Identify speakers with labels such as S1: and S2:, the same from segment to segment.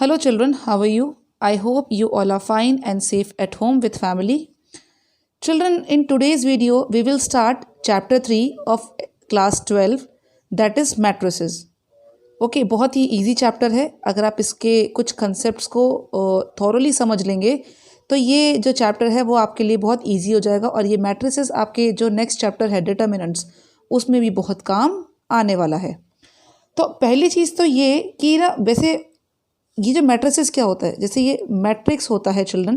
S1: Hello children, how are you? I hope you all are fine and safe at home with family. Children, in today's video, we will start chapter 3 of class 12, that is matrices. Okay बहुत ही easy chapter है. अगर आप इसके कुछ concepts को thoroughly समझ लेंगे तो ये जो चैप्टर है वो आपके लिए बहुत इजी हो जाएगा और ये मैट्रिसेस आपके जो नेक्स्ट चैप्टर है डिटर्मिनेंट्स उसमें भी बहुत काम आने वाला है. तो पहली चीज़ तो ये कि ना वैसे ये जो मैट्रिसेस क्या होता है, जैसे ये मैट्रिक्स होता है चिल्ड्रन,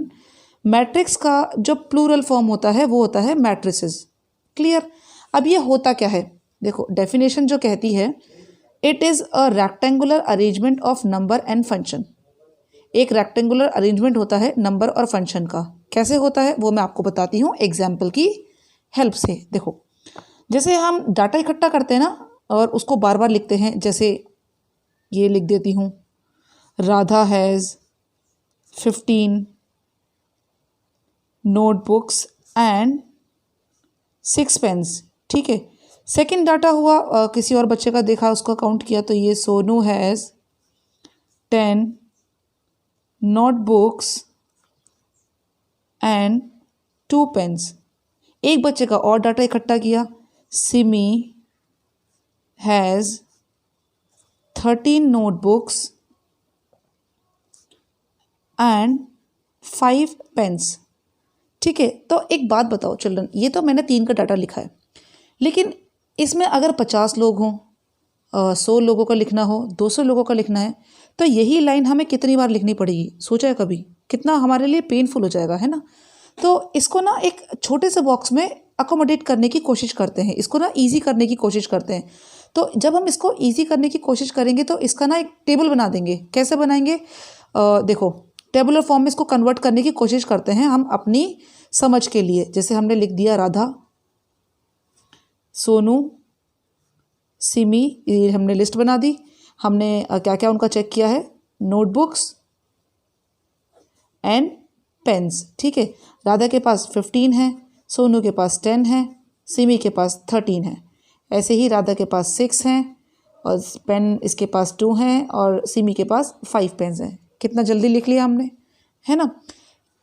S1: मैट्रिक्स का जो प्लूरल फॉर्म होता है वो होता है मैट्रिसेस. क्लियर. अब ये होता क्या है, देखो डेफिनेशन जो कहती है, it is a rectangular arrangement of number and function. एक रेक्टेंगुलर अरेंजमेंट होता है नंबर और फंक्शन का. कैसे होता है वो मैं आपको बताती हूँ एग्जाम्पल की हेल्प से. देखो जैसे हम डाटा इकट्ठा करते हैं ना और उसको बार बार लिखते हैं, जैसे ये लिख देती हूँ, Radha has 15 notebooks and 6 pens. ठीक है. सेकंड डाटा हुआ किसी और बच्चे का, देखा उसको काउंट किया तो ये Sonu has 10 notebooks and 2 pens. एक बच्चे का और डाटा इकट्ठा किया, Simi has 13 notebooks and 5 pens. ठीक है. तो एक बात बताओ चिल्ड्रन, ये तो मैंने 3 का डाटा लिखा है, लेकिन इसमें अगर 50 लोग हों, 100 लोगों का लिखना हो, 200 लोगों का लिखना है, तो यही लाइन हमें कितनी बार लिखनी पड़ेगी. सोचा है कभी कितना हमारे लिए पेनफुल हो जाएगा, है ना. तो इसको ना एक छोटे से बॉक्स में अकोमोडेट करने की कोशिश करते हैं, इसको ना ईजी करने की कोशिश करते हैं. तो जब हम इसको ईजी करने की कोशिश करेंगे तो इसका ना एक टेबल बना देंगे. कैसे बनाएंगे, देखो टेबुलर फॉर्म में इसको कन्वर्ट करने की कोशिश करते हैं हम अपनी समझ के लिए. जैसे हमने लिख दिया राधा, सोनू, सिमी, ये हमने लिस्ट बना दी. हमने क्या क्या उनका चेक किया है, नोटबुक्स एंड पेन्स. ठीक है. राधा के पास 15 है, सोनू के पास 10 है, सिमी के पास 13 है. ऐसे ही राधा के पास 6 हैं और पेन इसके पास 2 हैं और सिमी के पास 5 पेन्स हैं. कितना जल्दी लिख लिया हमने, है ना.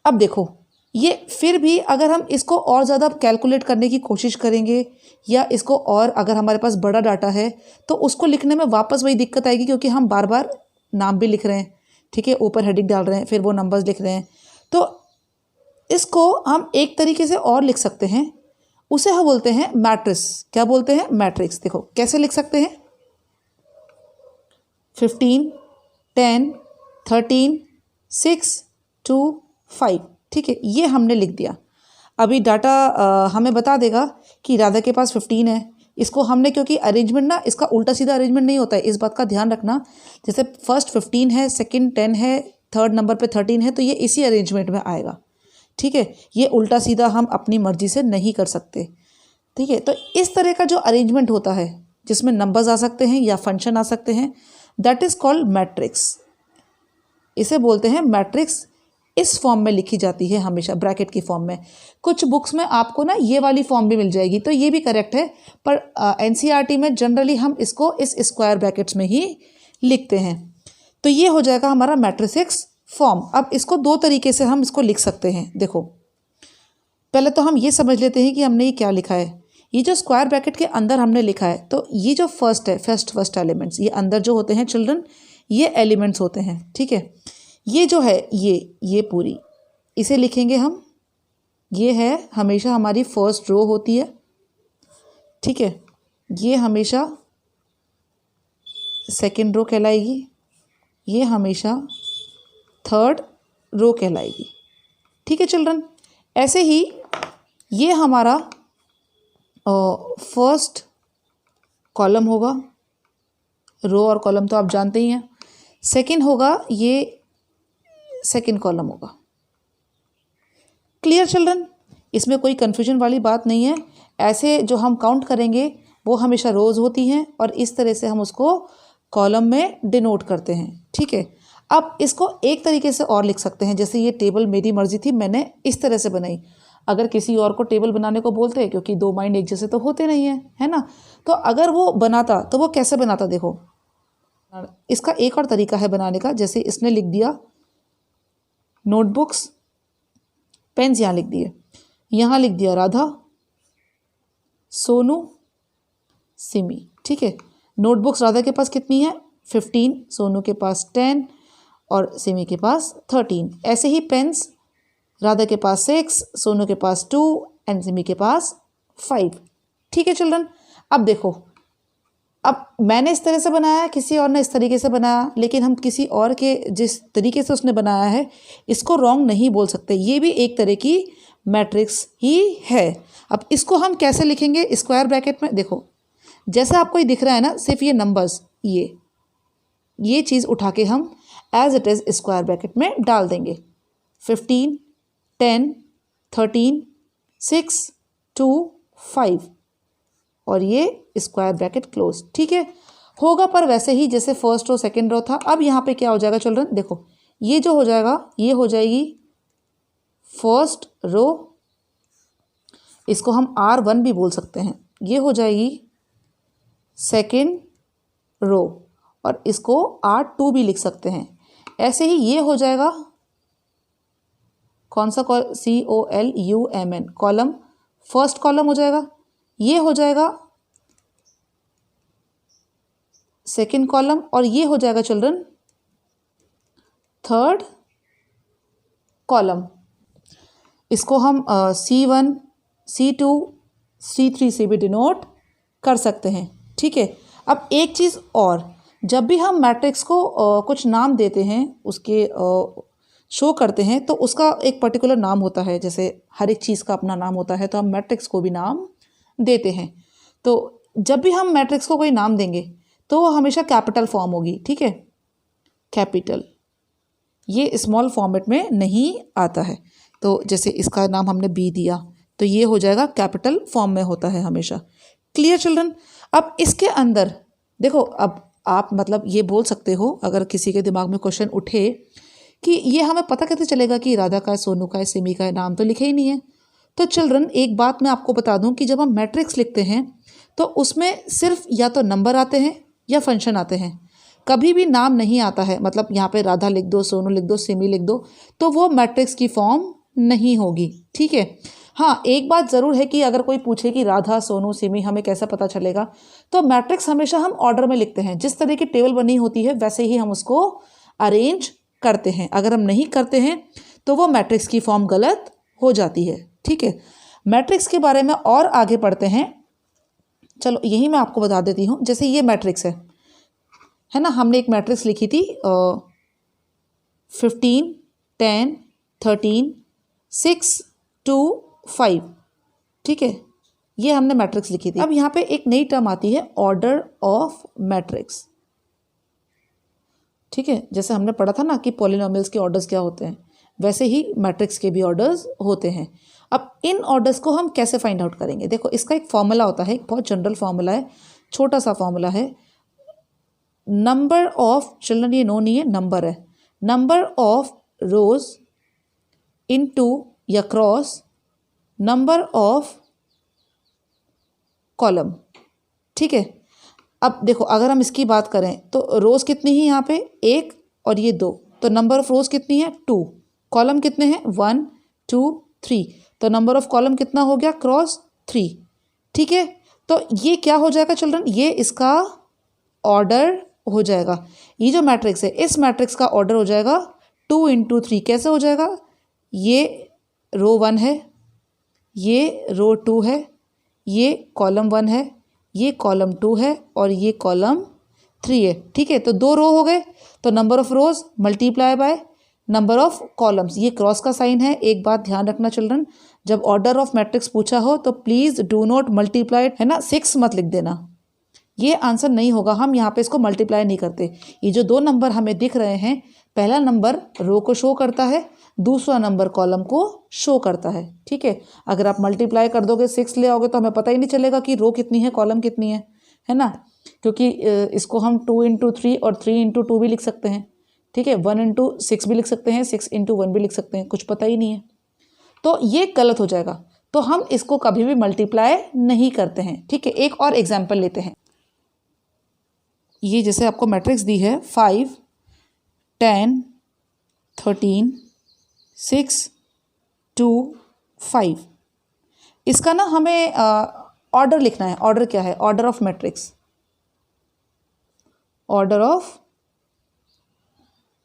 S1: अब देखो ये फिर भी अगर हम इसको और ज़्यादा कैलकुलेट करने की कोशिश करेंगे या इसको और अगर हमारे पास बड़ा डाटा है तो उसको लिखने में वापस वही दिक्कत आएगी, क्योंकि हम बार बार नाम भी लिख रहे हैं. ठीक है. ऊपर हेडिंग डाल रहे हैं, फिर वो नंबर्स लिख रहे हैं. तो इसको हम एक तरीके से और लिख सकते हैं, उसे हम बोलते हैं मैट्रिक्स. क्या बोलते हैं, मैट्रिक्स. देखो कैसे लिख सकते हैं, 15 10 13 6 2 5. ठीक है. ये हमने लिख दिया. अभी डाटा हमें बता देगा कि राधा के पास 15 है. इसको हमने, क्योंकि अरेंजमेंट ना इसका उल्टा सीधा अरेंजमेंट नहीं होता है, इस बात का ध्यान रखना. जैसे फर्स्ट 15 है, सेकंड 10 है, थर्ड नंबर पे 13 है, तो ये इसी अरेंजमेंट में आएगा. ठीक है. ये उल्टा सीधा हम अपनी मर्जी से नहीं कर सकते. ठीक है. तो इस तरह का जो अरेंजमेंट होता है जिसमें नंबर्स आ सकते हैं या फंक्शन आ सकते हैं, दैट इज़ कॉल्ड मैट्रिक्स. इसे बोलते हैं मैट्रिक्स. इस फॉर्म में लिखी जाती है हमेशा, ब्रैकेट की फॉर्म में. कुछ बुक्स में आपको ना ये वाली फॉर्म भी मिल जाएगी, तो ये भी करेक्ट है, पर एनसीईआरटी में जनरली हम इसको इस स्क्वायर ब्रैकेट्स में ही लिखते हैं. तो ये हो जाएगा हमारा मैट्रिक्स फॉर्म. अब इसको 2 तरीके से हम इसको लिख सकते हैं. देखो पहले तो हम ये समझ लेते हैं कि हमने ये क्या लिखा है. ये जो स्क्वायर ब्रैकेट के अंदर हमने लिखा है, तो ये जो फर्स्ट है, फर्स्ट एलिमेंट्स, ये अंदर जो होते हैं चिल्ड्रन, ये एलिमेंट्स होते हैं. ठीक है. ये जो है ये पूरी इसे लिखेंगे हम. ये है हमेशा हमारी फर्स्ट रो होती है. ठीक है. ये हमेशा सेकंड रो कहलाएगी, ये हमेशा थर्ड रो कहलाएगी. ठीक है चिल्ड्रन. ऐसे ही ये हमारा फर्स्ट कॉलम होगा. रो और कॉलम तो आप जानते ही हैं. सेकंड होगा, ये सेकंड कॉलम होगा. Clear children. इसमें कोई कन्फ्यूजन वाली बात नहीं है. ऐसे जो हम काउंट करेंगे वो हमेशा रोज़ होती हैं और इस तरह से हम उसको कॉलम में डिनोट करते हैं. ठीक है. अब इसको एक तरीके से और लिख सकते हैं. जैसे ये टेबल मेरी मर्जी थी, मैंने इस तरह से बनाई. अगर किसी और को टेबल बनाने को बोलते हैं, क्योंकि 2 माइंड एक जैसे तो होते नहीं हैं, है ना. तो अगर वो बनाता तो वो कैसे बनाता, देखो इसका एक और तरीका है बनाने का, जैसे इसने लिख दिया नोटबुक्स, पेन्स यहाँ लिख दिए, यहाँ लिख दिया राधा, सोनू, सिमी। ठीक है, नोटबुक्स राधा के पास कितनी है 15, सोनू के पास 10 और सिमी के पास 13। ऐसे ही पेन्स राधा के पास 6, सोनू के पास 2 एंड सिमी के पास 5। ठीक है चिल्ड्रन, अब देखो, अब मैंने इस तरह से बनाया, किसी और ने इस तरीके से बनाया, लेकिन हम किसी और के जिस तरीके से उसने बनाया है इसको रॉन्ग नहीं बोल सकते। ये भी एक तरह की मैट्रिक्स ही है। अब इसको हम कैसे लिखेंगे स्क्वायर ब्रैकेट में? देखो जैसा आपको ये दिख रहा है ना, सिर्फ ये नंबर्स, ये चीज़ उठा के हम as it is square bracket में डाल देंगे। 15, 10, 13, 6, 2, 5 और ये स्क्वायर ब्रैकेट क्लोज। ठीक है, होगा पर वैसे ही जैसे फर्स्ट रो सेकंड रो था। अब यहाँ पे क्या हो जाएगा चिल्ड्रन? देखो ये जो हो जाएगा, ये हो जाएगी फर्स्ट रो, इसको हम R1 भी बोल सकते हैं। ये हो जाएगी सेकंड रो और इसको R2 भी लिख सकते हैं। ऐसे ही ये हो जाएगा कौन सा COLUMN कॉलम, फर्स्ट कॉलम हो जाएगा। ये हो जाएगा सेकंड कॉलम और ये हो जाएगा चिल्ड्रन थर्ड कॉलम। इसको हम C1, C2, C3 से भी डिनोट कर सकते हैं। ठीक है, अब एक चीज़ और, जब भी हम मैट्रिक्स को कुछ नाम देते हैं, उसके शो करते हैं, तो उसका एक पर्टिकुलर नाम होता है। जैसे हर एक चीज़ का अपना नाम होता है, तो हम मैट्रिक्स को भी नाम देते हैं। तो जब भी हम मैट्रिक्स को कोई नाम देंगे तो वो हमेशा कैपिटल फॉर्म होगी। ठीक है, कैपिटल, ये स्मॉल फॉर्मेट में नहीं आता है। तो जैसे इसका नाम हमने B दिया तो ये हो जाएगा कैपिटल फॉर्म में होता है हमेशा। Clear children? अब इसके अंदर देखो, अब आप मतलब ये बोल सकते हो, अगर किसी के दिमाग में क्वेश्चन उठे कि ये हमें पता कैसे चलेगा कि राधा का है, सोनू का है, सिमी का है, नाम तो लिखे ही नहीं है। तो चिल्ड्रन एक बात मैं आपको बता दूं कि जब हम मैट्रिक्स लिखते हैं तो उसमें सिर्फ या तो नंबर आते हैं या फंक्शन आते हैं, कभी भी नाम नहीं आता है। मतलब यहाँ पे राधा लिख दो, सोनू लिख दो, सिमी लिख दो, तो वो मैट्रिक्स की फॉर्म नहीं होगी। ठीक है, हाँ एक बात ज़रूर है कि अगर कोई पूछे कि राधा, सोनू, सिमी हमें कैसा पता चलेगा, तो मैट्रिक्स हमेशा हम ऑर्डर में लिखते हैं। जिस तरह की टेबल बनी होती है वैसे ही हम उसको अरेंज करते हैं। अगर हम नहीं करते हैं तो वो मैट्रिक्स की फॉर्म गलत हो जाती है। ठीक है, मैट्रिक्स के बारे में और आगे पढ़ते हैं। चलो यही मैं आपको बता देती हूँ। जैसे ये मैट्रिक्स है ना, हमने एक मैट्रिक्स लिखी थी 15, 10, 13, 6, 2, 5। ठीक है, ये हमने मैट्रिक्स लिखी थी। अब यहाँ पे एक नई टर्म आती है ऑर्डर ऑफ मैट्रिक्स। ठीक है, जैसे हमने पढ़ा था ना कि पॉलिनोमियल्स के ऑर्डर्स क्या होते हैं, वैसे ही मैट्रिक्स के भी ऑर्डर्स होते हैं। अब इन ऑर्डर्स को हम कैसे फाइंड आउट करेंगे? देखो इसका एक फॉर्मूला होता है, एक बहुत जनरल फॉर्मूला है, छोटा सा फॉर्मूला है। नंबर ऑफ, चिल्ड्रन ये नो नहीं है, नंबर है, नंबर ऑफ रोज इनटू या क्रॉस नंबर ऑफ कॉलम। ठीक है, अब देखो अगर हम इसकी बात करें तो रोज़ कितनी ही यहाँ पे 1 और ये 2, तो नंबर ऑफ़ रोज़ कितनी है 2, कॉलम कितने हैं 1, 2, 3, तो नंबर ऑफ़ कॉलम कितना हो गया क्रॉस 3। ठीक है, तो ये क्या हो जाएगा चिल्ड्रन? ये इसका ऑर्डर हो जाएगा। ये जो मैट्रिक्स है इस मैट्रिक्स का ऑर्डर हो जाएगा 2 × 3। कैसे हो जाएगा? ये रो 1 है, ये रो 2 है, ये कॉलम 1 है, ये कॉलम 2 है और ये कॉलम 3 है। ठीक है, तो 2 रो हो गए, तो number of rows multiply by number of columns. ये क्रॉस का साइन है। एक बात ध्यान रखना चिल्ड्रन, जब ऑर्डर ऑफ मैट्रिक्स पूछा हो तो प्लीज़ डू नॉट मल्टीप्लाई, है ना, 6 मत लिख देना, ये आंसर नहीं होगा। हम यहाँ पे इसको मल्टीप्लाई नहीं करते। ये जो 2 नंबर हमें दिख रहे हैं, पहला नंबर रो को शो करता है, दूसरा नंबर कॉलम को शो करता है। ठीक है, अगर आप मल्टीप्लाई कर दोगे 6 ले आओगे तो हमें पता ही नहीं चलेगा कि रो कितनी है कॉलम कितनी है ना, क्योंकि इसको हम 2 × 3 और 3 × 2 भी लिख सकते हैं। ठीक है, 1 × 6 भी लिख सकते हैं, 6 × 1 भी लिख सकते हैं, कुछ पता ही नहीं है, तो ये गलत हो जाएगा। तो हम इसको कभी भी मल्टीप्लाई नहीं करते हैं। ठीक है, एक और एग्जाम्पल लेते हैं। ये जैसे आपको मैट्रिक्स दी है 5, 10, 13, 6, 2, 5, इसका ना हमें ऑर्डर लिखना है। ऑर्डर क्या है? Order of matrix, order of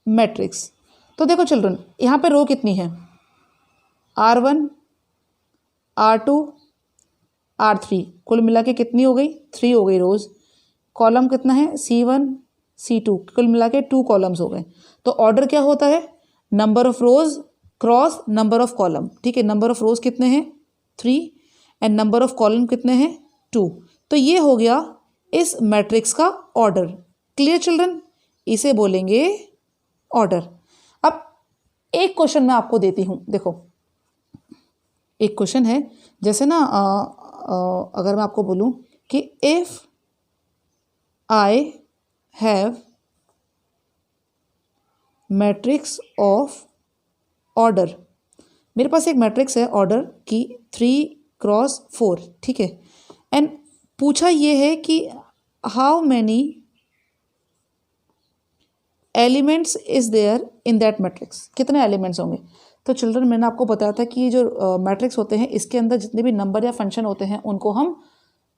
S1: matrix. तो देखो चिल्ड्रन, यहाँ पे रो कितनी है? R1, R2, R3, कुल मिला के कितनी हो गई? 3 हो गई रोज। कॉलम कितना है? C1, C2, कुल मिला के 2 कॉलम्स हो गए। तो ऑर्डर क्या होता है? Number of rose cross number of column. ठीक है, नंबर ऑफ रोज कितने हैं? 3 एंड नंबर ऑफ कॉलम कितने हैं? 2। तो ये हो गया इस मैट्रिक्स का ऑर्डर। Clear children? इसे बोलेंगे ऑर्डर। अब एक क्वेश्चन मैं आपको देती हूँ, देखो एक क्वेश्चन है, जैसे ना अगर मैं आपको बोलूँ कि if I have matrix of order, मेरे पास एक मैट्रिक्स है ऑर्डर की 3x4, ठीक है, एंड पूछा ये है कि how many elements is there in that matrix, कितने एलिमेंट्स होंगे। तो चिल्ड्रन, मैंने आपको बताया था कि ये जो मैट्रिक्स होते हैं इसके अंदर जितने भी नंबर या फंक्शन होते हैं उनको हम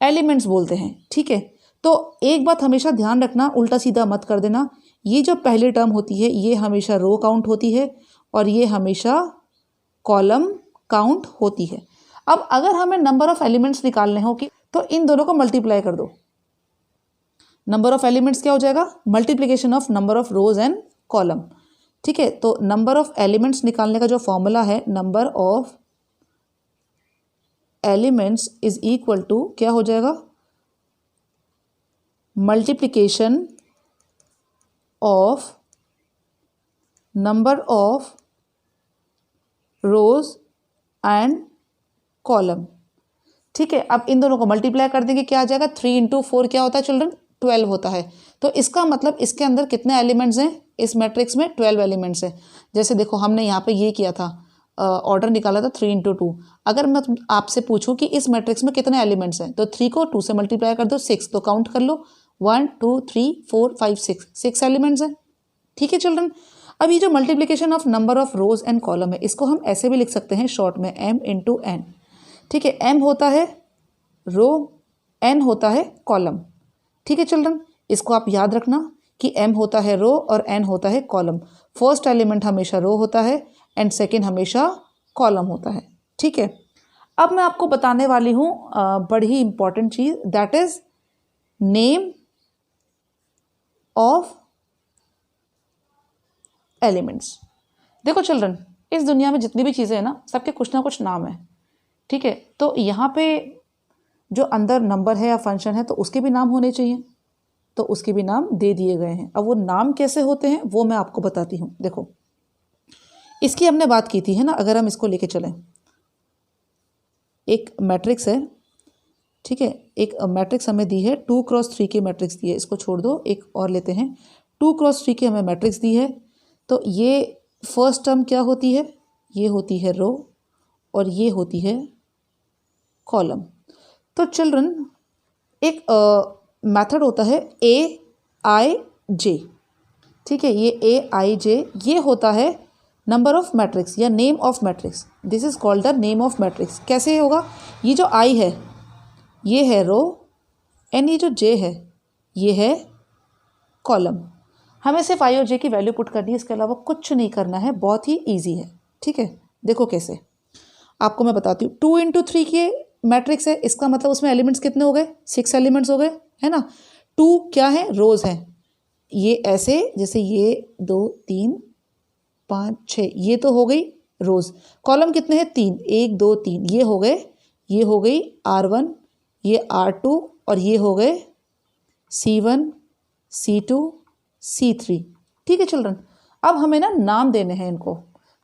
S1: एलिमेंट्स बोलते हैं। ठीक है, तो एक बात हमेशा ध्यान रखना, उल्टा सीधा मत कर देना। ये जो पहली टर्म होती है ये हमेशा रो काउंट होती है और ये हमेशा कॉलम काउंट होती है। अब अगर हमें नंबर ऑफ एलिमेंट्स निकालने हो कि तो इन दोनों को मल्टीप्लाई कर दो। नंबर ऑफ एलिमेंट्स क्या हो जाएगा? Multiplication of number of rows and column. ठीक है, तो नंबर ऑफ एलिमेंट्स निकालने का जो फॉर्मूला है, number of elements is equal to क्या हो जाएगा? Multiplication of number of rows and column. ठीक है, अब इन दोनों को मल्टीप्लाई कर देंगे, क्या आ जाएगा? 3 × 4 क्या होता है चिल्ड्रन? 12 होता है। तो इसका मतलब इसके अंदर कितने एलिमेंट्स हैं? इस मैट्रिक्स में 12 एलिमेंट्स हैं। जैसे देखो हमने यहाँ पे ये किया था, ऑर्डर निकाला था 3 × 2। अगर मैं आपसे पूछूं कि इस मैट्रिक्स में कितने एलिमेंट्स हैं, तो 3 को 2 से मल्टीप्लाई कर दो, 6, तो काउंट कर लो 1 2 3 4 5 6 एलिमेंट्स हैं। ठीक है चिल्ड्रन, अब ये जो multiplication of number of rows and column है, इसको हम ऐसे भी लिख सकते हैं शॉर्ट में, m × n। ठीक है, m होता है रो, n होता है कॉलम। ठीक है चिल्ड्रन, इसको आप याद रखना कि m होता है रो और n होता है कॉलम। फर्स्ट एलिमेंट हमेशा रो होता है एंड सेकेंड हमेशा कॉलम होता है। ठीक है, अब मैं आपको बताने वाली हूँ बड़ी ही इंपॉर्टेंट चीज़, that is name of elements. देखो चिल्ड्रन, इस दुनिया में जितनी भी चीज़ें हैं ना, सबके कुछ ना कुछ नाम है। ठीक है, तो यहाँ पे जो अंदर नंबर है या फंक्शन है तो उसके भी नाम होने चाहिए, तो उसके भी नाम दे दिए गए हैं। अब वो नाम कैसे होते हैं वो मैं आपको बताती हूँ। देखो, इसकी हमने बात की थी है ना, अगर हम इसको लेके चलें, एक मैट्रिक्स है। ठीक है, एक मैट्रिक्स हमें दी है 2x3 की मैट्रिक्स दी है, इसको छोड़ दो, एक और लेते हैं। 2x3 की हमें मैट्रिक्स दी है, तो ये फर्स्ट टर्म क्या होती है? ये होती है रो और ये होती है कॉलम। तो चिल्ड्रन, एक मेथड होता है AIJ। ठीक है, ये AIJ ये होता है नंबर ऑफ मैट्रिक्स या name of matrix. This is called the name of matrix. कैसे होगा? ये जो I है ये है रो एंड ये जो J है ये है कॉलम। हमें सिर्फ I और J की वैल्यू पुट करनी है, इसके अलावा कुछ नहीं करना है, बहुत ही ईजी है। ठीक है, देखो कैसे, आपको मैं बताती हूँ। 2 × 3 की मैट्रिक्स है, इसका मतलब उसमें एलिमेंट्स कितने हो गए? 6 एलिमेंट्स हो गए, है ना। 2 क्या है? रोज हैं, ये ऐसे जैसे ये 2 3 5 6, ये तो हो गई रोज। कॉलम कितने हैं? 3, 1 2 3, ये हो गए, ये हो गई R1, ये R2 और ये हो गए C1 C2 C3। ठीक है चिल्ड्रन, अब हमें ना नाम देने हैं इनको।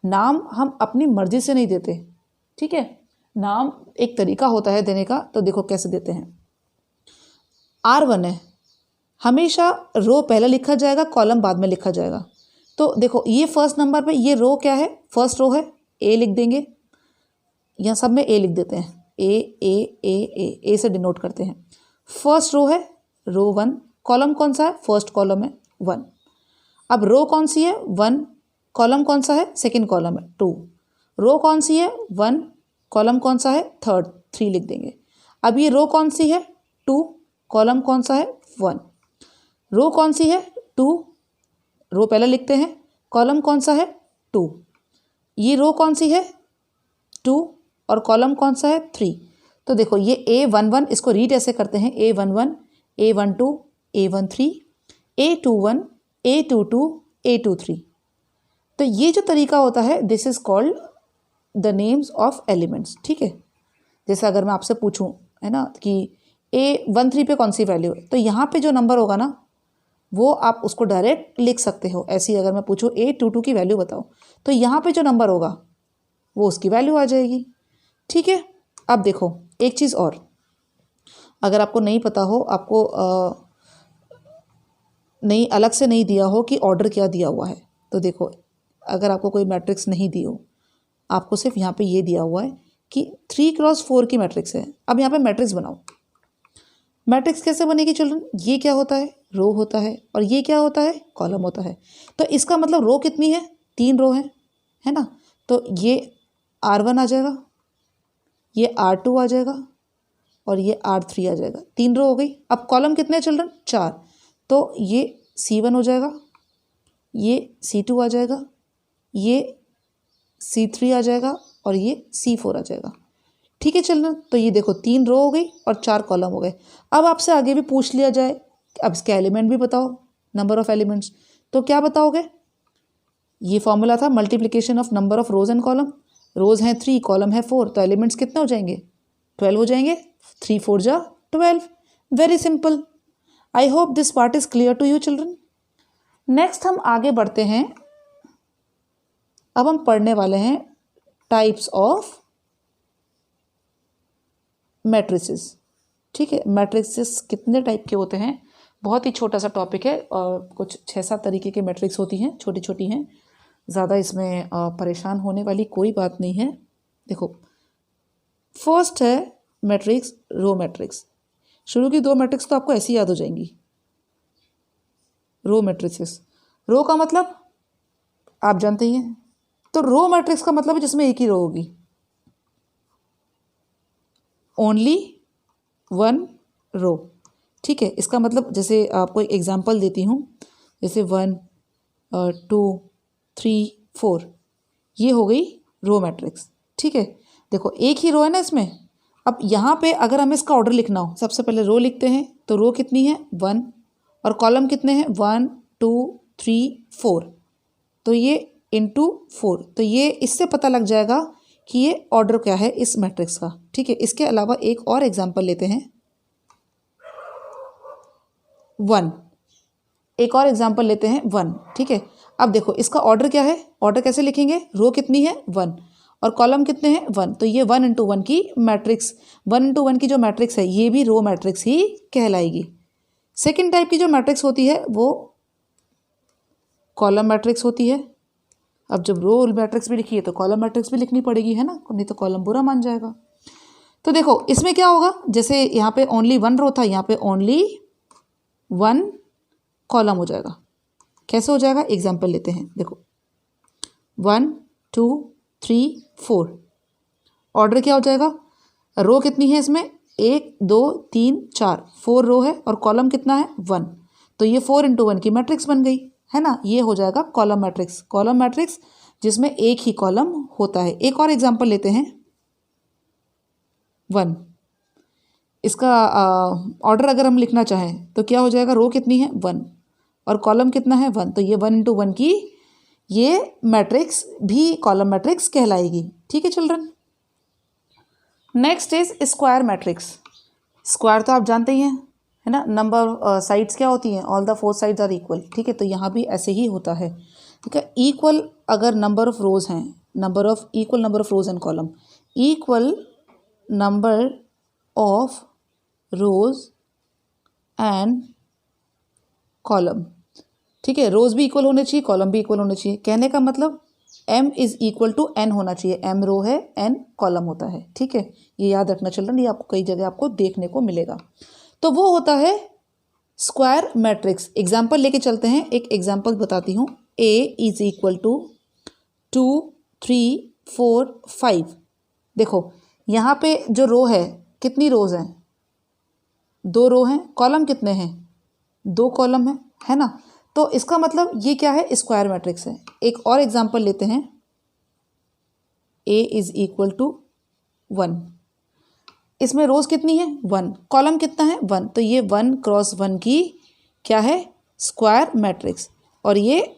S1: नाम हम अपनी मर्जी से नहीं देते। ठीक है, नाम एक तरीका होता है देने का, तो देखो कैसे देते हैं। R1 है, हमेशा रो पहले लिखा जाएगा, कॉलम बाद में लिखा जाएगा। तो देखो ये फर्स्ट नंबर पे ये रो क्या है? फर्स्ट रो है, A लिख देंगे, यहाँ सब में A लिख देते हैं, A A A A A से डिनोट करते हैं। फर्स्ट रो है रो 1, कॉलम कौन सा है, फर्स्ट कॉलम है 1। अब रो कौन सी है 1, कॉलम कौन सा है, सेकेंड कॉलम है 2। रो कौन सी है 1, कॉलम कौन सा है थर्ड 3 लिख देंगे। अब ये रो कौन सी है 2, कॉलम कौन सा है 1। रो कौन सी है 2, रो पहले लिखते हैं, कॉलम कौन सा है 2। ये रो कौन सी है 2 और कॉलम कौन सा है 3। तो देखो ये A11 इसको रीड ऐसे करते हैं, A11, A12, A13, A21, A22, A23। तो ये जो तरीका होता है this is called the names of elements. ठीक है, जैसे अगर मैं आपसे पूछूं है ना कि A13 पे कौन सी वैल्यू है, तो यहाँ पे जो नंबर होगा ना वो आप उसको डायरेक्ट लिख सकते हो। ऐसी अगर मैं पूछूं A22 की वैल्यू बताओ, तो यहाँ पे जो नंबर होगा वो उसकी वैल्यू आ जाएगी। ठीक है, अब देखो एक चीज़ और, अगर आपको नहीं पता हो, आपको नहीं अलग से नहीं दिया हो कि ऑर्डर क्या दिया हुआ है, तो देखो अगर आपको कोई मैट्रिक्स नहीं दी हो, आपको सिर्फ यहाँ पे ये दिया हुआ है कि 3x4 की मैट्रिक्स है। अब यहाँ पे मैट्रिक्स बनाओ। मैट्रिक्स कैसे बनेगी चिल्ड्रन, ये क्या होता है रो होता है और ये क्या होता है कॉलम होता है। तो इसका मतलब रो कितनी है, 3 रो है ना। तो ये R1 आ जाएगा, ये R2 आ जाएगा और ये R3 आ जाएगा। 3 रो हो गई। अब कॉलम कितने हैं चिल्ड्रन, 4। तो ये C1 हो जाएगा, ये C2 आ जाएगा, ये C3 आ जाएगा और ये C4 आ जाएगा। ठीक है चिल्ड्रन, तो ये देखो 3 रो हो गई और 4 कॉलम हो गए। अब आपसे आगे भी पूछ लिया जाए, अब इसके एलिमेंट भी बताओ, नंबर ऑफ एलिमेंट्स, तो क्या बताओगे। ये फॉर्मूला था multiplication of number of rows and column. Rows हैं 3, कॉलम है 4, तो एलिमेंट्स कितने हो जाएंगे 12 हो जाएंगे। 3 4 जा 12। Very simple. I hope this part is clear to you children. Next हम आगे बढ़ते हैं। अब हम पढ़ने वाले हैं टाइप्स ऑफ मैट्रिसेस। ठीक है, मैट्रिसेस कितने टाइप के होते हैं, बहुत ही छोटा सा टॉपिक है और कुछ 6-7 तरीके के मैट्रिक्स होती हैं, छोटी छोटी हैं, ज़्यादा इसमें परेशान होने वाली कोई बात नहीं है। देखो फर्स्ट है मैट्रिक्स, रो मैट्रिक्स। शुरू की 2 मैट्रिक्स तो आपको ऐसी याद हो जाएंगी, रो मैट्रिसेस। रो का मतलब आप जानते ही हैं, तो रो मैट्रिक्स का मतलब है जिसमें एक ही रो होगी, ओनली 1 रो। ठीक है, इसका मतलब जैसे आपको एक एग्जांपल देती हूँ, जैसे 1 2 3 4, ये हो गई रो मैट्रिक्स। ठीक है, देखो एक ही रो है ना इसमें। अब यहाँ पे अगर हमें इसका ऑर्डर लिखना हो, सबसे पहले रो लिखते हैं, तो रो कितनी है 1 और कॉलम कितने हैं 1 2 3 4, तो ये इंटू 4, तो ये इससे पता लग जाएगा कि ये ऑर्डर क्या है इस मैट्रिक्स का। ठीक है, इसके अलावा एक और एग्जांपल लेते हैं 1, एक और एग्जांपल लेते हैं 1। ठीक है, अब देखो इसका ऑर्डर क्या है, ऑर्डर कैसे लिखेंगे, रो कितनी है 1 और कॉलम कितने हैं 1, तो ये 1 इंटू 1 की मैट्रिक्स, 1 इंटू 1 की जो मैट्रिक्स है ये भी रो मैट्रिक्स ही कहलाएगी। सेकेंड टाइप की जो मैट्रिक्स होती है वो कॉलम मैट्रिक्स होती है। अब जब रो मैट्रिक्स भी लिखी है तो कॉलम मैट्रिक्स भी लिखनी पड़ेगी, है ना, नहीं तो कॉलम बुरा मान जाएगा। तो देखो इसमें क्या होगा, जैसे यहाँ पे ओनली 1 रो था, यहाँ पे ओनली 1 कॉलम हो जाएगा। कैसे हो जाएगा, एग्जाम्पल लेते हैं। देखो 1 2 3 4, ऑर्डर क्या हो जाएगा, रो कितनी है इसमें 1 2 3 4, 4 रो है और कॉलम कितना है 1, तो ये 4 इंटू 1 की मैट्रिक्स बन गई, है ना। ये हो जाएगा कॉलम मैट्रिक्स, कॉलम मैट्रिक्स जिसमें एक ही कॉलम होता है। एक और एग्जांपल लेते हैं 1, इसका ऑर्डर अगर हम लिखना चाहें तो क्या हो जाएगा, रो कितनी है 1 और कॉलम कितना है 1, तो ये 1 इंटू 1 की ये मैट्रिक्स भी कॉलम मैट्रिक्स कहलाएगी। ठीक है children. Next is square matrix. Square तो आप जानते ही हैं, है ना, नंबर साइड्स क्या होती हैं, all the 4 sides are equal. ठीक है, तो यहाँ भी ऐसे ही होता है। ठीक है, इक्वल अगर नंबर ऑफ रोज हैं, equal number of rows and column, equal number of rows and column. ठीक है, रोज भी इक्वल होने चाहिए, कॉलम भी इक्वल होने चाहिए। कहने का मतलब m is equal to n होना चाहिए, m रो है n कॉलम होता है। ठीक है, ये याद रखना चिल्ड्रन, ये आपको कई जगह आपको देखने को मिलेगा। तो वो होता है स्क्वायर मैट्रिक्स एग्जाम्पल लेके चलते हैं, एक एग्जाम्पल बताती हूँ। A is equal to 2 3 4 5। देखो यहाँ पे जो रो है, कितनी रोज हैं? 2 रो हैं। कॉलम कितने हैं? 2 कॉलम है ना। तो इसका मतलब ये क्या है? स्क्वायर मैट्रिक्स है। एक और एग्जाम्पल लेते हैं। A is equal to 1। इसमें रोज कितनी है? 1। कॉलम कितना है? 1। तो ये 1 क्रॉस 1 की क्या है? Square matrix. और ये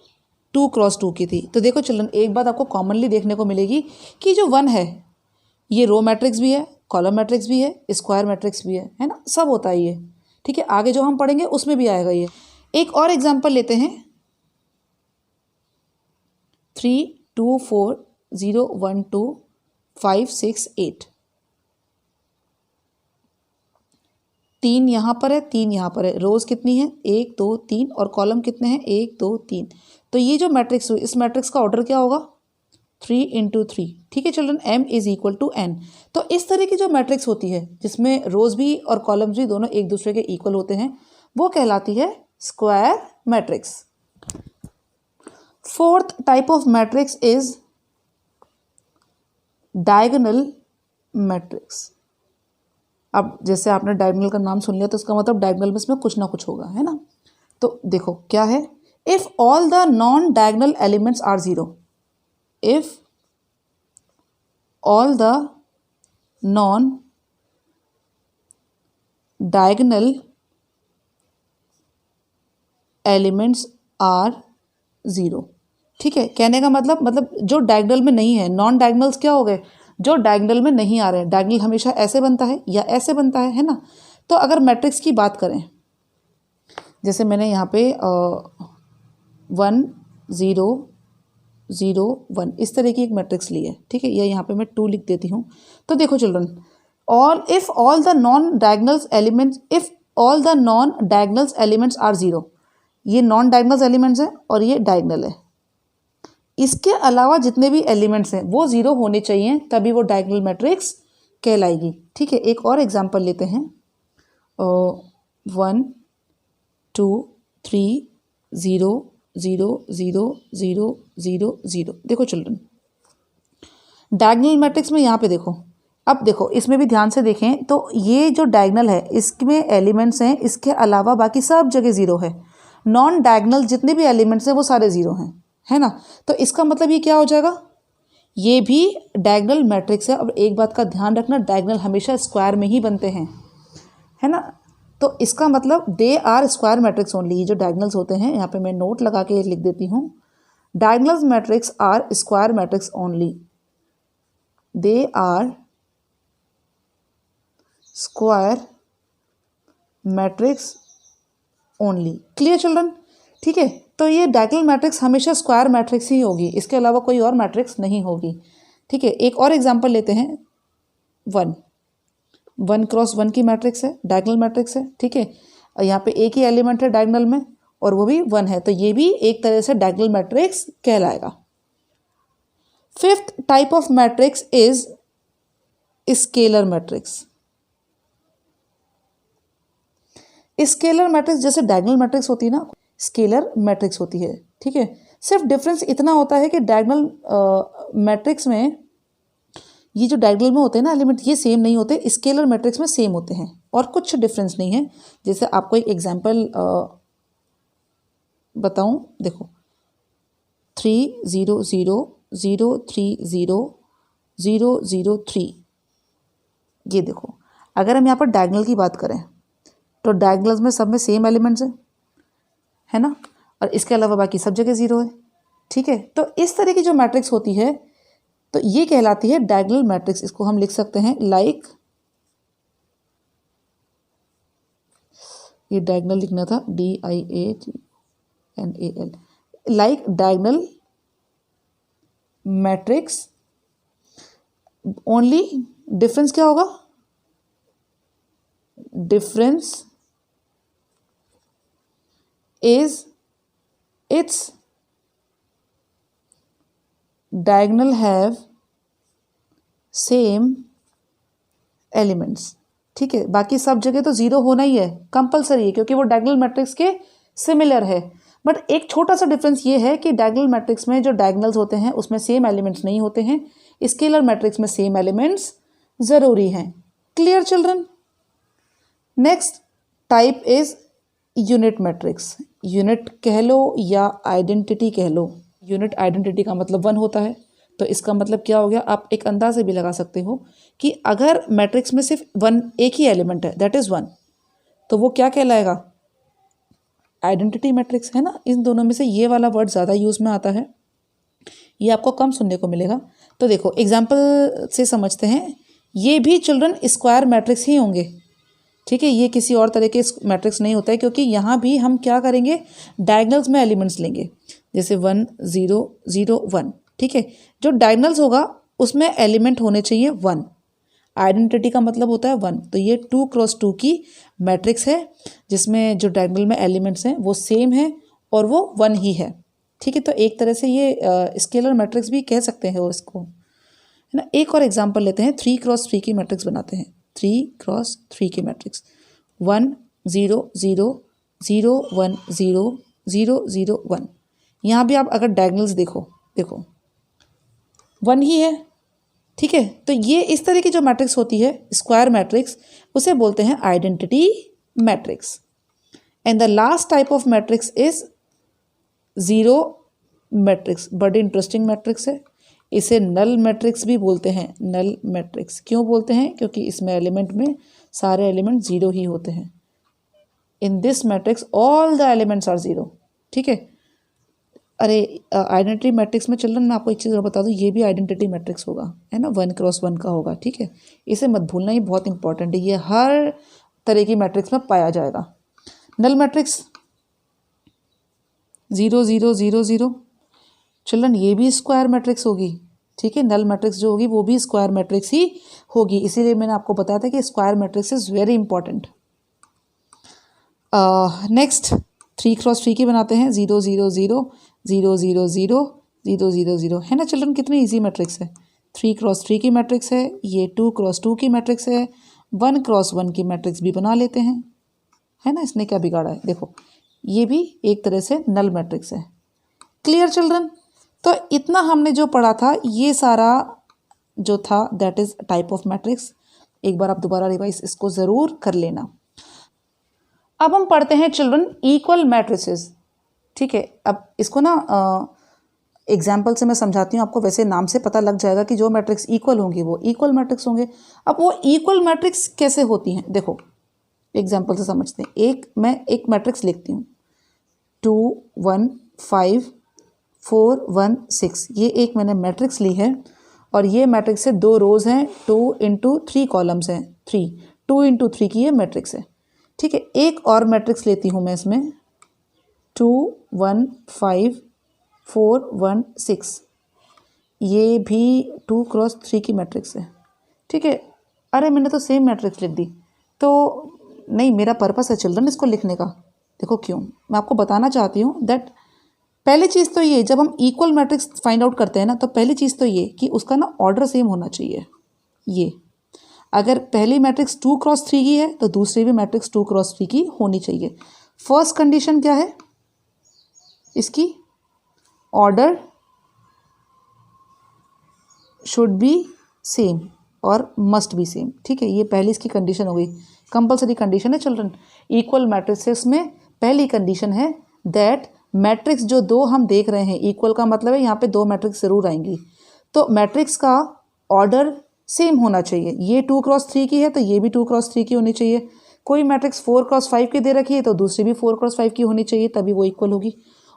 S1: 2 क्रॉस 2 की थी। तो देखो चिल्ड्रन, एक बात आपको कॉमनली देखने को मिलेगी कि जो 1 है ये रो मैट्रिक्स भी है, कॉलम मैट्रिक्स भी है, स्क्वायर मैट्रिक्स भी है ना, सब होता है ये। ठीक है, आगे जो हम पढ़ेंगे उसमें भी आएगा ये। एक और एग्जाम्पल लेते हैं। 3 2 4 0 1 2 5 6 8। 3 यहाँ पर है, 3 यहाँ पर है। रोज कितनी है? 1 2 3। और कॉलम कितने हैं? 1 2 3। तो ये जो मैट्रिक्स हुई, इस मैट्रिक्स का ऑर्डर क्या होगा? 3 इंटू 3। ठीक है children, m is equal to n। तो इस तरह की जो मैट्रिक्स होती है जिसमें रोज भी और कॉलम्स भी दोनों एक दूसरे के इक्वल होते हैं, वो कहलाती है square matrix. Fourth type of matrix is diagonal matrix. अब जैसे आपने डायगोनल का नाम सुन लिया तो इसका मतलब डायगोनल में इसमें कुछ ना कुछ होगा, है ना। तो देखो क्या है, if all the non diagonal elements are zero. If all the non-diagonal elements are zero. ठीक है, कहने का मतलब जो डायगोनल में नहीं है, नॉन डायगोनल्स क्या हो गए? जो डायगोनल में नहीं आ रहे हैं। डायगोनल हमेशा ऐसे बनता है या ऐसे बनता है ना। तो अगर मैट्रिक्स की बात करें, जैसे मैंने यहाँ पे 1 0 0 1 इस तरह की एक मैट्रिक्स ली है। ठीक है, या यहाँ पे मैं 2 लिख देती हूँ। तो देखो children, if all the non diagonals elements are zero. ये नॉन डायगोनल्स एलिमेंट्स हैं और ये डायगोनल है। इसके अलावा जितने भी एलिमेंट्स हैं वो जीरो होने चाहिए, तभी वो डायगोनल मैट्रिक्स कहलाएगी। ठीक है, एक और एग्जाम्पल लेते हैं। 1 2 3 0 0 0 0 0 0। देखो चिल्ड्रन, डायगोनल मैट्रिक्स में यहाँ पे देखो, अब देखो इसमें भी ध्यान से देखें तो ये जो डायगोनल है इसमें एलिमेंट्स हैं, इसके अलावा बाकी सब जगह ज़ीरो है। नॉन डायगोनल जितने भी एलिमेंट्स हैं वो सारे ज़ीरो हैं, है ना। तो इसका मतलब ये क्या हो जाएगा? ये भी डायगोनल मैट्रिक्स है। अब एक बात का ध्यान रखना, डायगोनल हमेशा स्क्वायर में ही बनते हैं, है ना। तो इसका मतलब they are square matrix only. ये जो डायगोनल्स होते हैं, यहाँ पे मैं नोट लगा के लिख देती हूँ, diagonals matrix are square matrix only. They are square matrix only. Clear children? ठीक है, तो ये डायगोनल मैट्रिक्स हमेशा स्क्वायर मैट्रिक्स ही होगी, इसके अलावा कोई और मैट्रिक्स नहीं होगी। ठीक है, एक और एग्जांपल लेते हैं। 1 क्रॉस 1 की मैट्रिक्स है, डायगोनल मैट्रिक्स है। ठीक है, और यहाँ पे एक ही एलिमेंट है डायगोनल में और वो भी 1 है, तो ये भी एक तरह से डायगोनल मैट्रिक्स कहलाएगा। Fifth type of matrix is scalar matrix. Scalar matrix जैसे डायगोनल मैट्रिक्स होती है ना, स्केलर मैट्रिक्स होती है। ठीक है, सिर्फ डिफरेंस इतना होता है कि डायगोनल मैट्रिक्स में ये जो डायगोनल में होते हैं ना एलिमेंट, ये सेम नहीं होते, स्केलर मैट्रिक्स में सेम होते हैं और कुछ डिफरेंस नहीं है। जैसे आपको एक एग्जांपल बताऊं, देखो 3 0 0 0 3 0 0 0 3। ये देखो, अगर हम यहाँ पर डायगोनल की बात करें तो डायगोनल्स में सब में सेम एलिमेंट्स हैं, है ना, और इसके अलावा बाकी सब जगह ज़ीरो है। ठीक है, तो इस तरह की जो मैट्रिक्स होती है तो ये कहलाती है डायगोनल मैट्रिक्स। इसको हम लिख सकते हैं लाइक, ये डायगोनल लिखना था DIAGNAL, like diagonal matrix only. Difference क्या होगा? Difference is its diagonal have same elements। ठीक है, बाकी सब जगह तो ज़ीरो होना ही है, कंपलसरी है, क्योंकि वो डायगोनल मैट्रिक्स के सिमिलर है। बट एक छोटा सा डिफरेंस ये है कि डायगोनल मैट्रिक्स में जो डायगोनल्स होते हैं उसमें सेम एलिमेंट्स नहीं होते हैं, स्केलर मैट्रिक्स में सेम एलिमेंट्स ज़रूरी हैं। Clear children? Next type is unit matrix. Unit कह लो या आइडेंटिटी कह लो। यूनिट आइडेंटिटी का मतलब 1 होता है, तो इसका मतलब क्या हो गया, आप एक अंदाजे भी लगा सकते हो कि अगर मैट्रिक्स में सिर्फ 1 एक ही एलिमेंट है, दैट इज़ 1, तो वो क्या कहलाएगा, आइडेंटिटी मैट्रिक्स, है ना। इन दोनों में से ये वाला वर्ड ज़्यादा यूज़ में आता है, ये आपको कम सुनने को मिलेगा। तो देखो एग्जाम्पल से समझते हैं, ये भी चिल्ड्रन स्क्वायर मैट्रिक्स ही होंगे, ठीक है, ये किसी और तरह के मैट्रिक्स नहीं होता है, क्योंकि यहाँ भी हम क्या करेंगे, डायगनल्स में एलिमेंट्स लेंगे, जैसे 1 0 0 1, ठीक है। जो डायगनल्स होगा उसमें एलिमेंट होने चाहिए 1, आइडेंटिटी का मतलब होता है 1, तो ये 2 क्रॉस 2 की मैट्रिक्स है जिसमें जो डायगनल में एलिमेंट्स हैं वो सेम है और वो 1 ही है, ठीक है। तो एक तरह से ये स्केलर मैट्रिक्स भी कह सकते हैं इसको, है ना। एक और एग्जांपल लेते हैं, 3 क्रॉस 3 की मैट्रिक्स बनाते हैं, 3 क्रॉस 3 की मैट्रिक्स, 1 0 0 0 1 0 0 0 1। यहाँ भी आप अगर डायगनल्स देखो 1 ही है, ठीक है। तो ये इस तरह की जो मैट्रिक्स होती है स्क्वायर मैट्रिक्स, उसे बोलते हैं identity matrix. And the last type of matrix is zero matrix. बड़ी इंटरेस्टिंग मैट्रिक्स है, इसे नल मैट्रिक्स भी बोलते हैं। नल मैट्रिक्स क्यों बोलते हैं, क्योंकि इसमें एलिमेंट में सारे एलिमेंट ज़ीरो ही होते हैं। In this matrix all the elements are zero, ठीक है। अरे आइडेंटिटी मैट्रिक्स में चिल्ड्रन मैं आपको एक चीज़ और बता दूँ, ये भी आइडेंटिटी मैट्रिक्स होगा, है ना, 1 क्रॉस 1 का होगा, ठीक है। इसे मत भूलना, ये बहुत इंपॉर्टेंट है, ये हर तरह की मैट्रिक्स में पाया जाएगा। नल मैट्रिक्स 0 0 0 0, चिल्ड्रन ये भी स्क्वायर मैट्रिक्स होगी, ठीक है। नल मैट्रिक्स जो होगी वो भी स्क्वायर मैट्रिक्स ही होगी, इसीलिए मैंने आपको बताया था कि square matrix is very important. Next 3 cross 3 की बनाते हैं, 0 0 0 0 0 0 0 0 0, है ना चिल्ड्रन, कितनी इजी मैट्रिक्स है। 3 क्रॉस 3 की मैट्रिक्स है, ये 2 क्रॉस 2 की मैट्रिक्स है, 1 क्रॉस 1 की मैट्रिक्स भी बना लेते हैं, है ना, इसने क्या बिगाड़ा है। देखो ये भी एक तरह से नल मैट्रिक्स है। Clear children? तो इतना हमने जो पढ़ा था ये सारा जो था that is type of matrix. एक बार आप दोबारा रिवाइज इसको ज़रूर कर लेना। अब हम पढ़ते हैं चिल्ड्रन इक्वल मैट्रिसेस, ठीक है। अब इसको ना एग्जाम्पल से मैं समझाती हूँ आपको, वैसे नाम से पता लग जाएगा कि जो मैट्रिक्स इक्वल होंगी वो इक्वल मैट्रिक्स होंगे। अब वो इक्वल मैट्रिक्स कैसे होती हैं, देखो एग्जाम्पल से समझते हैं। मैं एक मैट्रिक्स लिखती हूँ 2 1 5 4 1 6, ये एक मैंने मैट्रिक्स ली है और ये मैट्रिक्स से 2 रोज़ हैं, 2 इंटू 3 कॉलम्स हैं, 2 इंटू 3 की ये मैट्रिक्स है, ठीक है। एक और मैट्रिक्स लेती हूँ मैं इसमें 2 1 5 4 1 6, ये भी 2 क्रॉस 3 की मैट्रिक्स है, ठीक है। अरे मैंने तो सेम मैट्रिक्स लिख दी, तो नहीं, मेरा पर्पस है चिल्ड्रन इसको लिखने का। देखो क्यों, मैं आपको बताना चाहती हूँ दैट पहली चीज़ तो ये, जब हम इक्वल मैट्रिक्स फाइंड आउट करते हैं ना, तो पहली चीज़ तो ये कि उसका ना ऑर्डर सेम होना चाहिए। ये अगर पहली मैट्रिक्स 2 क्रॉस 3 की है तो दूसरी भी मैट्रिक्स 2 क्रॉस 3 की होनी चाहिए। फर्स्ट कंडीशन क्या है इसकी, ऑर्डर शुड बी सेम और मस्ट बी सेम, ठीक है। ये पहली इसकी कंडीशन हो गई, कंपलसरी कंडीशन है चिल्ड्रन। इक्वल मैट्रिक्सेस में पहली कंडीशन है दैट मैट्रिक्स जो 2 हम देख रहे हैं, इक्वल का मतलब है यहाँ पे 2 मैट्रिक्स ज़रूर आएंगी, तो मैट्रिक्स का ऑर्डर सेम होना चाहिए। ये 2 क्रॉस 3 की है तो ये भी 2 क्रॉस 3 की होनी चाहिए। कोई मैट्रिक्स 4 क्रॉस 5 की दे रखी है तो दूसरी भी 4 क्रॉस 5 की होनी चाहिए, तभी वो इक्वल होगी।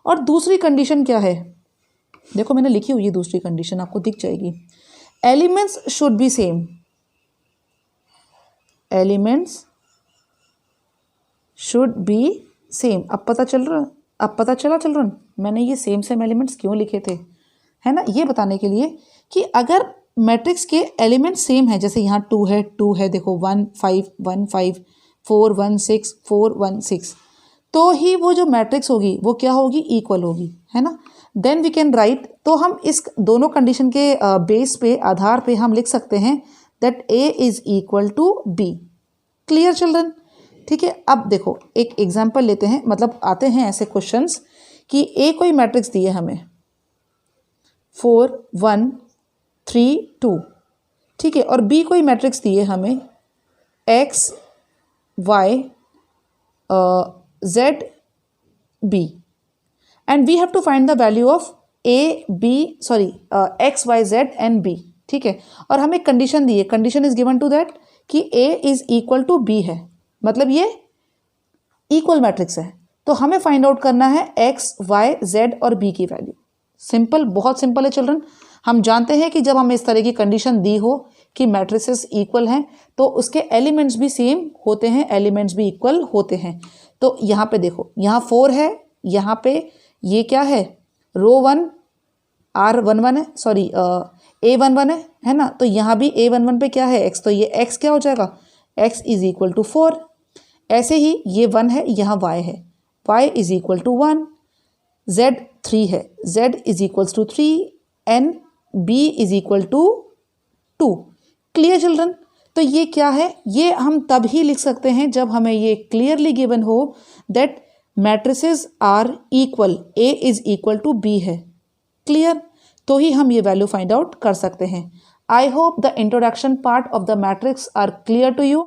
S1: और दूसरी कंडीशन क्या है, देखो मैंने लिखी हुई है दूसरी कंडीशन, आपको दिख जाएगी, elements should be same. Elements should be same. अब पता चला चिल्ड्रन मैंने ये सेम एलिमेंट्स क्यों लिखे थे, है ना, ये बताने के लिए कि अगर मैट्रिक्स के एलिमेंट्स सेम है, जैसे यहाँ 2 है, देखो 1 5 1 5 4 1 6 4 1 6, तो ही वो जो मैट्रिक्स होगी वो क्या होगी, इक्वल होगी, है ना। देन वी कैन राइट, तो हम इस दोनों कंडीशन के बेस पे, आधार पे हम लिख सकते हैं that A is equal to B. Clear children? ठीक है, अब देखो एक एग्जाम्पल लेते हैं, मतलब आते हैं ऐसे क्वेश्चंस कि ए कोई मैट्रिक्स दी है हमें 4 1 3 2, ठीक है, और बी कोई मैट्रिक्स दी है हमें x y z b, and we have to find the value of x y z and b, ठीक है, और हमें कंडीशन दी है, condition is given to that कि a is equal to b है, मतलब ये इक्वल मैट्रिक्स है, तो हमें फाइंड आउट करना है x y z और b की वैल्यू। सिंपल, बहुत सिंपल है चिल्ड्रन। हम जानते हैं कि जब हमें इस तरह की कंडीशन दी हो कि मैट्रिसेस इक्वल हैं तो उसके एलिमेंट्स भी सेम होते हैं, एलिमेंट्स भी इक्वल होते हैं। तो यहाँ पे देखो, यहाँ 4 है, यहाँ पे ये क्या है, रो 1 R11 है, सॉरी A11 है ना, तो यहाँ भी A11 पे क्या है x, तो ये x क्या हो जाएगा, x इज इक्वल टू 4। ऐसे ही ये 1 है, यहाँ y है, y is equal to 1, z 3 है, z is equals to 3 and b is equal to 2। Clear children? तो ये क्या है, ये हम तब ही लिख सकते हैं जब हमें ये क्लियरली गिवन हो that matrices are equal, a is equal to b है। क्लियर? तो ही हम ये वैल्यू फाइंड आउट कर सकते हैं। I hope the introduction part of the matrix are clear to you.